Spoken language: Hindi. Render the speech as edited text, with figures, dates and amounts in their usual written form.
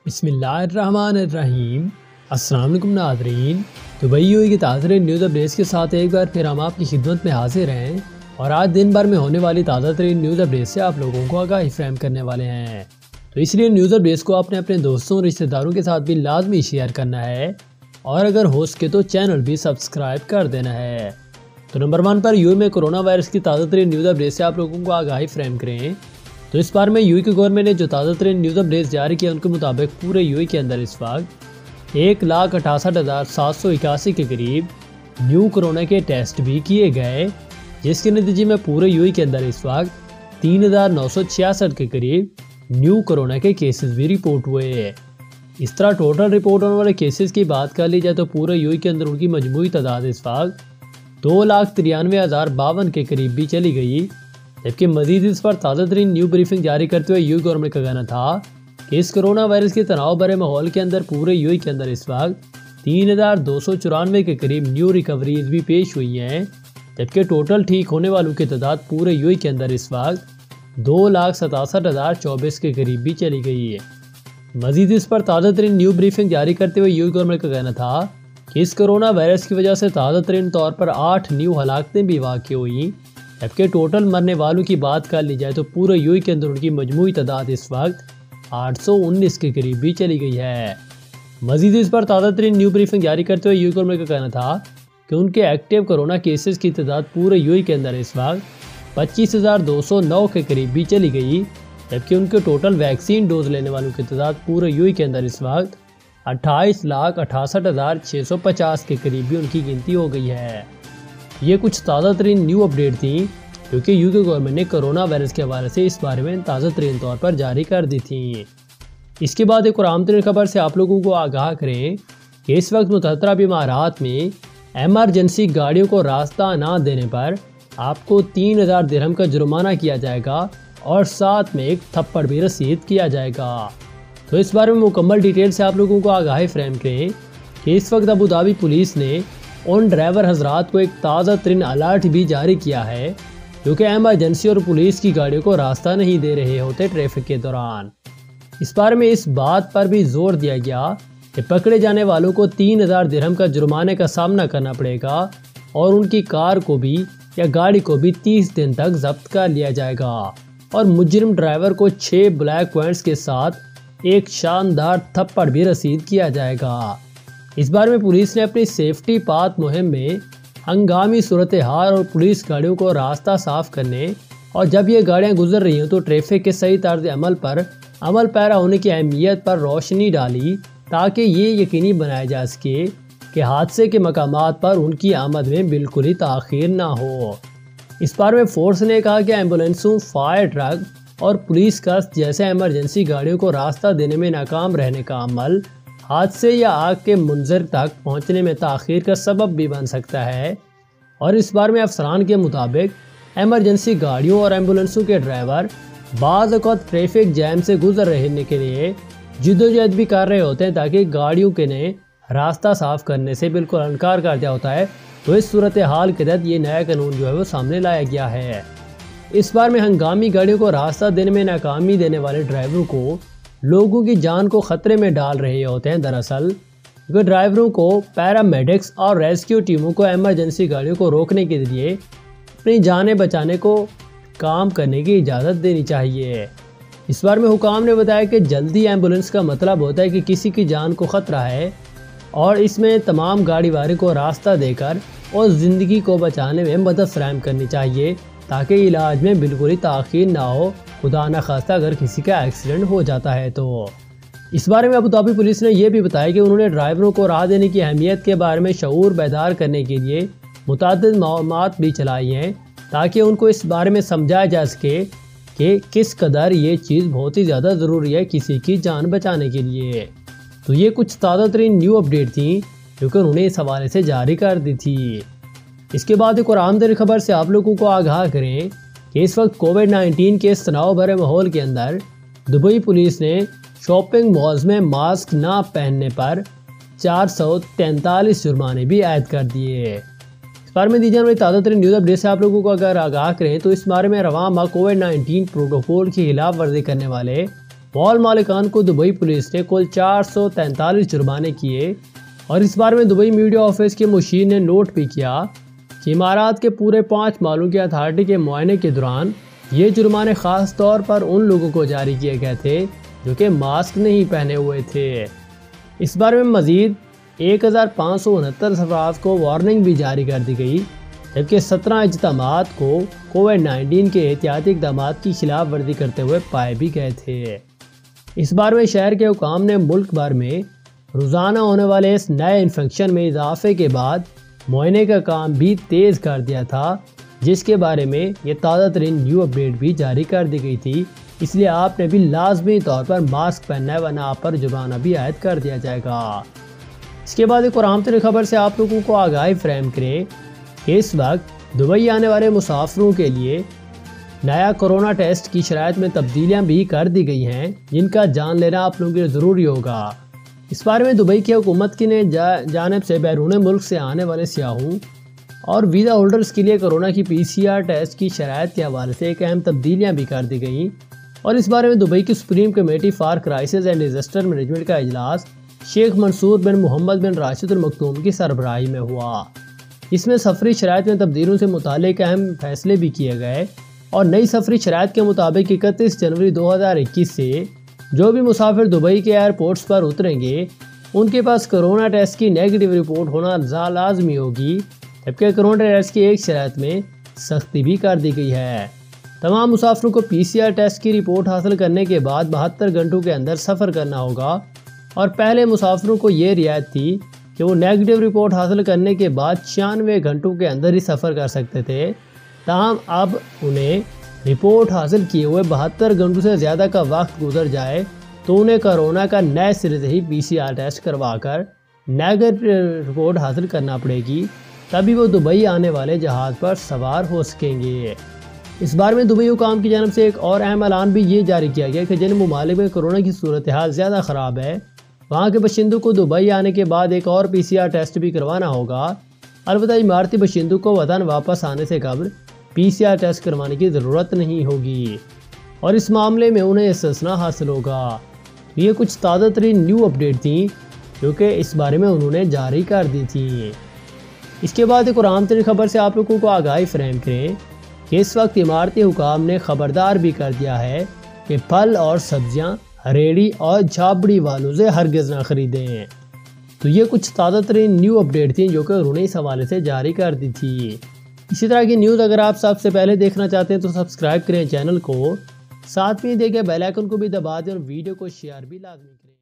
बिस्मिल्लाहिर्रहमानिर्रहीम। अस्सलाम वालेकुम नाज़रीन। दुबई यूएई की ताज़ा न्यूज़ अपडेट्स के साथ एक बार फिर हम आपकी खिदमत में हाजिर हैं और आज दिन भर में होने वाली ताज़ा तरीन न्यूज़ अपडेट्स से आप लोगों को आगाही फ्रेम करने वाले हैं। तो इसलिए न्यूज़ अपडेट्स को आपने अपने दोस्तों और रिश्तेदारों के साथ भी लाजमी शेयर करना है और अगर हो सके तो चैनल भी सब्सक्राइब कर देना है। तो नंबर 1 पर यूएई में कोरोना वायरस की ताज़ा तरीन न्यूज़ अपडेट्स से आप लोगों को आगाही फ्रेम करें। तो इस बार में यूएई की गवर्नमेंट ने जो ताज़ा तरीन न्यूज़ अपडेट्स जारी किया उनके मुताबिक पूरे यूएई के अंदर इस वक्त 1,68,781 के करीब न्यू कोरोना के टेस्ट भी किए गए, जिसके नतीजे में पूरे यूएई के अंदर इस वक्त 3,966 के करीब न्यू कोरोना के केसेस भी रिपोर्ट हुए। इस तरह टोटल रिपोर्ट होने वाले केसेस की बात कर ली जाए तो पूरे यूएई के अंदर उनकी मजमूई तादाद इस वक्त 2,93,052 के करीब भी चली गई। जबकि मजीद इस पर ताज़ा तरीन न्यू ब्रीफिंग जारी करते हुए यूएई गवर्नमेंट का कहना था कि इस कोरोना वायरस के तनाव भरे माहौल के अंदर पूरे यूएई के अंदर इस वक्त 3,294 के करीब न्यू रिकवरीज भी पेश हुई हैं। जबकि टोटल ठीक होने वालों की तादाद पूरे यूएई के अंदर इस वक्त 2,67,024 के करीब भी चली गई है। मजीद इस पर ताज़ा तरीन न्यू ब्रीफिंग जारी करते हुए यूएई गवर्नमेंट का कहना था कि इस कोरोना वायरस की वजह से ताज़ा तरीन तौर पर 8 न्यू हलाकतें भी वाक़ हुई। जबकि टोटल मरने वालों की बात कर ली जाए तो पूरे यूएई के अंदर उनकी मजमूई तादाद इस वक्त 819 के करीब भी चली गई है। मजीद इस पर ताज़ा तरीन न्यू ब्रीफिंग जारी करते हुए यूएई गवर्नमेंट का कहना था कि उनके एक्टिव कोरोना केसेस की तादाद पूरे यूएई के अंदर इस वक्त 25,209 के करीब भी चली गई। जबकि उनके टोटल वैक्सीन डोज लेने वालों की तादाद पूरे यूएई के अंदर इस वक्त 28,68,650 के करीब भी उनकी गिनती हो गई है। ये कुछ ताज़ा तरीन न्यू अपडेट थी क्योंकि यूके गवर्नमेंट ने कोरोना वायरस के हवाले से इस बारे में ताज़ा तरीन तौर पर जारी कर दी थी। इसके बाद एक और आम तरीन खबर से आप लोगों को आगाह करें कि इस वक्त मुतहतरा इमारात में एमरजेंसी गाड़ियों को रास्ता ना देने पर आपको 3,000 दिरहम का जुर्माना किया जाएगा और साथ में एक थप्पड़ भी रसीद किया जाएगा। तो इस बारे में मुकम्मल डिटेल से आप लोगों को आगाही फ्रेम करें कि इस वक्त अबू धाबी पुलिस ने उन ड्राइवर हजरात को एक ताज़ा तरीन अलर्ट भी जारी किया है क्योंकि एमरजेंसी और पुलिस की गाड़ियों को रास्ता नहीं दे रहे होते ट्रैफिक के दौरान। इस बारे में इस बात पर भी जोर दिया गया कि पकड़े जाने वालों को 3,000 दिरहम का जुर्माने का सामना करना पड़ेगा और उनकी कार को भी या गाड़ी को भी 30 दिन तक जब्त कर लिया जाएगा और मुजरिम ड्राइवर को 6 ब्लैक पॉइंट्स के साथ एक शानदार थप्पड़ भी रसीद किया जाएगा। इस बारे में पुलिस ने अपनी सेफ्टी पाथ मुहिम में हंगामी सूरत हाल और पुलिस गाड़ियों को रास्ता साफ करने और जब ये गाड़ियां गुजर रही हों तो ट्रैफिक के सही तर्ज अमल पर अमल पैरा होने की अहमियत पर रोशनी डाली ताकि ये यकीनी बनाया जा सके कि हादसे के मकामात पर उनकी आमद में बिल्कुल ही ताख़ीर ना हो। इस बारे में फोर्स ने कहा कि एम्बुलेंसों, फायर ट्रक और पुलिस कस जैसे एमरजेंसी गाड़ियों को रास्ता देने में नाकाम रहने का अमल हादसे या आग के मुंजर तक पहुंचने में ताख़ीर का सबब भी बन सकता है। और इस बार में अफसरान के मुताबिक एमरजेंसी गाड़ियों और एम्बुलेंसों के ड्राइवर बाज़ औक़ात ट्रैफिक जैम से गुजर रहने के लिए जिद्दोजहद भी कर रहे होते हैं ताकि गाड़ियों के ने रास्ता साफ करने से बिल्कुल इनकार कर दिया होता है। तो इस सूरत हाल के तहत ये नया कानून जो है वो सामने लाया गया है। इस बार में हंगामी गाड़ियों को रास्ता देने में नाकामी देने वाले ड्राइवरों को लोगों की जान को खतरे में डाल रहे होते हैं। दरअसल ड्राइवरों को पैरामेडिक्स और रेस्क्यू टीमों को एमरजेंसी गाड़ियों को रोकने के लिए अपनी जानें बचाने को काम करने की इजाज़त देनी चाहिए। इस बार में हुकाम ने बताया कि जल्दी एम्बुलेंस का मतलब होता है कि किसी की जान को ख़तरा है और इसमें तमाम गाड़ी वाले को रास्ता देकर और ज़िंदगी को बचाने में मदद फराहम करनी चाहिए ताकि इलाज में बिल्कुल ही ताख़ीर ना हो, खुदा न खास्ता अगर किसी का एक्सीडेंट हो जाता है। तो इस बारे में अबू धाबी पुलिस ने यह भी बताया कि उन्होंने ड्राइवरों को राह देने की अहमियत के बारे में शऊर बेदार करने के लिए मुतअद्दिद मुहिमात भी चलाई हैं ताकि उनको इस बारे में समझाया जा सके कि किस कदर ये चीज़ बहुत ही ज़्यादा ज़रूरी है किसी की जान बचाने के लिए। तो ये कुछ ताज़ा तरीन न्यू अपडेट थी जो कि उन्होंने इस हवाले से जारी कर दी थी। इसके बाद एक और आमदनी खबर से आप लोगों को आगाह करें कि इस वक्त कोविड-19 के इस तनाव भरे माहौल के अंदर दुबई पुलिस ने शॉपिंग मॉल्स में मास्क ना पहनने पर 443 जुर्माने भी आयद कर दिए। इस बारे में दी जाने वाली ताज़ा तरीन न्यूज़ अपडेट से आप लोगों को अगर आगाह करें तो इस बारे में रवां माह कोविड-19 प्रोटोकॉल की खिलाफ वर्जी करने वाले मॉल मालिकान को दुबई पुलिस ने कुल 443 जुर्माने किए और इस बारे में दुबई मीडिया ऑफिस के मुशीर ने नोट भी किया कि इमारात के पूरे 5 मॉलों की अथॉरिटी के मुआयने के दौरान ये जुर्माने खास तौर पर उन लोगों को जारी किए गए थे जो कि मास्क नहीं पहने हुए थे। इस बारे में मजीद 1569 अफराद को वार्निंग भी जारी कर दी गई, जबकि 17 इज्तिमात को कोविड-19 के एहतियाती इक़दाम की खिलाफ वर्जी करते हुए पाए भी गए थे। इस बार में शहर के हुकाम ने मुल्क भर में रोज़ाना होने वाले इस नए इन्फेक्शन में इजाफे के बाद मुआयने का काम भी तेज़ कर दिया था, जिसके बारे में ये ताज़ा तरीन न्यू अपडेट भी जारी कर दी गई थी। इसलिए आपने भी लाजमी तौर पर मास्क पहनना है, वरना आप पर जुर्माना भी आयद कर दिया जाएगा। इसके बाद एक और अहम तरीन खबर से आप लोगों को आगाही फ्रेम करें कि इस वक्त दुबई आने वाले मुसाफिरों के लिए नया कोरोना टेस्ट की शराइत में तब्दीलियां भी कर दी गई हैं, जिनका जान लेना आप लोगों के लिए ज़रूरी होगा। इस बारे में दुबई की हुकूमत की ने जानिब से बैरून मुल्क से आने वाले सियाहों और वीज़ा होल्डर्स के लिए कोरोना की PCR टेस्ट की शराइत के हवाले से एक अहम तब्दीलियाँ भी कर दी गई और इस बारे में दुबई की supreme committee for crisis and disaster management का इजलास शेख मंसूर बिन मोहम्मद बिन राशिद अल मखदूम की सरबराही में हुआ। इसमें सफरी शराइत में तब्दीलियों से मुतालिक अहम फैसले भी किए गए और नई सफरी शराइत के मुताबिक 31 जनवरी 2021 से जो भी मुसाफिर दुबई के एयरपोर्ट्स पर उतरेंगे उनके पास कोरोना टेस्ट की नेगेटिव रिपोर्ट होना लाजमी होगी, जबकि कोरोना टेस्ट की एक शराइत में सख्ती भी कर दी गई है। तमाम मुसाफिरों को PCR टेस्ट की रिपोर्ट हासिल करने के बाद 72 घंटों के अंदर सफ़र करना होगा और पहले मुसाफिरों को ये रियायत थी कि वो नेगेटिव रिपोर्ट हासिल करने के बाद 96 घंटों के अंदर ही सफ़र कर सकते थे। ताहम अब उन्हें रिपोर्ट हासिल किए हुए 72 घंटों से ज़्यादा का वक्त गुजर जाए तो उन्हें कोरोना का नए सिरे से ही PCR टेस्ट करवाकर नेगेटिव रिपोर्ट हासिल करना पड़ेगी, तभी वो दुबई आने वाले जहाज़ पर सवार हो सकेंगे। इस बार में दुबई हुकाम की जानब से एक और अहम ऐलान भी ये जारी किया गया कि जिन ममालिक में कोरोना की सूरत हाल ज़्यादा ख़राब है वहाँ के बशिंदों को दुबई आने के बाद एक और PCR टेस्ट भी करवाना होगा। अलबत्ता इमारती बशिंदों को वतन वापस आने से कबल PCR टेस्ट करवाने की ज़रूरत नहीं होगी और इस मामले में उन्हें इस्तिस्ना हासिल होगा। ये कुछ ताज़ा तरीन न्यू अपडेट थी जो कि इस बारे में उन्होंने जारी कर दी थी। इसके बाद एक और आम तरीन खबर से आप लोगों को आगाही फ्रेम करें कि इस वक्त इमारती हुकाम ने खबरदार भी कर दिया है कि फल और सब्जियां रेडी और झाबड़ी वालों से हरगिज़ ना खरीदें। तो ये कुछ ताज़ा तरीन न्यू अपडेट थी जो कि उन्होंने इस हवाले से जारी कर दी थी। इसी तरह की न्यूज़ अगर आप सबसे पहले देखना चाहते हैं तो सब्सक्राइब करें चैनल को, साथ में देखिए बेल आइकन को भी दबा दें और वीडियो को शेयर भी लाजमी करें।